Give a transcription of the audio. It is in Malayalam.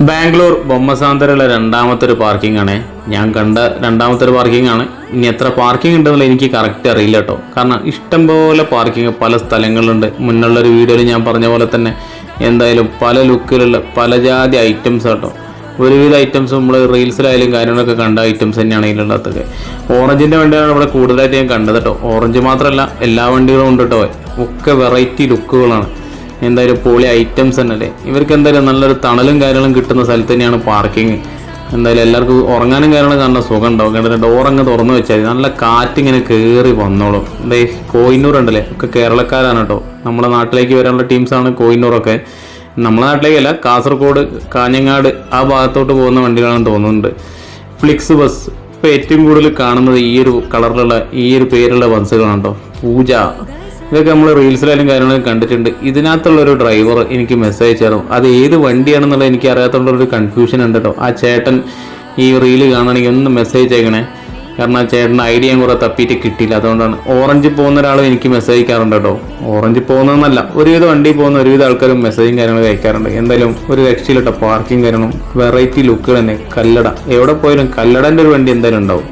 ബാംഗ്ലൂർ ബൊമ്മസാന്തരമുള്ള രണ്ടാമത്തെ ഒരു പാർക്കിംഗ് ആണ്. ഞാൻ കണ്ട രണ്ടാമത്തെ ഒരു പാർക്കിംഗ് ആണ്. ഇനി എത്ര പാർക്കിംഗ് ഉണ്ടെന്നുള്ള എനിക്ക് കറക്റ്റ് അറിയില്ല കേട്ടോ. കാരണം ഇഷ്ടംപോലെ പാർക്കിംഗ് പല സ്ഥലങ്ങളുണ്ട്. മുന്നുള്ളൊരു വീഡിയോയിൽ ഞാൻ പറഞ്ഞ പോലെ തന്നെ എന്തായാലും പല ലുക്കിലുള്ള പല ജാതി ഐറ്റംസ് കേട്ടോ. ഒരുവിധ ഐറ്റംസ് നമ്മൾ റീൽസിലായാലും കാര്യങ്ങളൊക്കെ കണ്ട ഐറ്റംസ് തന്നെയാണ് ഇതിലുള്ളതൊക്കെ. ഓറഞ്ചിൻ്റെ വണ്ടിയാണ് ഇവിടെ കൂടുതലായിട്ട് ഞാൻ കണ്ടത് കേട്ടോ. ഓറഞ്ച് മാത്രമല്ല എല്ലാ വണ്ടികളും ഉണ്ട് കേട്ടോ. ഒക്കെ വെറൈറ്റി ലുക്കുകളാണ്. എന്തായാലും പൊളി ഐറ്റംസ് തന്നെയല്ലേ. ഇവർക്ക് എന്തായാലും നല്ലൊരു തണലും കാര്യങ്ങളും കിട്ടുന്ന സ്ഥലത്ത് തന്നെയാണ് പാർക്കിങ്. എന്തായാലും എല്ലാവർക്കും ഉറങ്ങാനും കാര്യങ്ങളും കാണുന്ന സുഖം ഉണ്ടാവും. കണ്ടിട്ട് ഡോറങ്ങ് തുറന്നു വെച്ചാൽ നല്ല കാറ്റിങ്ങനെ കയറി വന്നോളും. എന്താ കോഹിനൂർ ഉണ്ടല്ലേ, ഒക്കെ കേരളക്കാരാണ് കേട്ടോ. നമ്മുടെ നാട്ടിലേക്ക് വരാനുള്ള ടീംസാണ് കോഹിനൂറൊക്കെ. നമ്മുടെ നാട്ടിലേക്കല്ല, കാസർഗോഡ് കാഞ്ഞങ്ങാട് ആ ഭാഗത്തോട്ട് പോകുന്ന വണ്ടികളാണെന്ന് തോന്നുന്നുണ്ട്. ഫ്ലിക്സ് ബസ് ഇപ്പോൾ ഏറ്റവും കൂടുതൽ കാണുന്നത് ഈ ഒരു കളറിലുള്ള ഈ ഒരു പേരുള്ള ബസ്സുകളാണ് കേട്ടോ. പൂജ, ഇതൊക്കെ നമ്മൾ റീൽസിലായാലും കാര്യങ്ങളും കണ്ടിട്ടുണ്ട്. ഇതിനകത്തുള്ളൊരു ഡ്രൈവർ എനിക്ക് മെസ്സേജ് തരും. അത് ഏത് വണ്ടിയാണെന്നുള്ളത് എനിക്ക് അറിയാത്തതുകൊണ്ടൊരു കൺഫ്യൂഷൻ ഉണ്ട് കേട്ടോ. ആ ചേട്ടൻ ഈ റീല് കാണണമെങ്കിൽ ഒന്ന് മെസ്സേജ് അയക്കണേ. കാരണം ആ ചേട്ടൻ്റെ ഐഡിയ ഞാൻ കുറേ തപ്പിയിട്ട് കിട്ടിയില്ല. അതുകൊണ്ടാണ്. ഓറഞ്ച് പോകുന്ന ഒരാളും എനിക്ക് മെസ്സേജ് അയക്കാറുണ്ട് കേട്ടോ. ഓറഞ്ച് പോകുന്നതെന്നല്ല, ഒരുവിധ വണ്ടി പോകുന്ന ഒരുവിധ ആൾക്കാരും മെസ്സേജും കാര്യങ്ങളും അയക്കാറുണ്ട്. എന്തായാലും ഒരു രക്ഷയിലിട്ടോ പാർക്കിംഗ് കാര്യങ്ങളും വെറൈറ്റി ലുക്കുകൾ തന്നെ. കല്ലട, എവിടെ പോയാലും കല്ലടൻ്റെ ഒരു വണ്ടി എന്തായാലും ഉണ്ടാവും.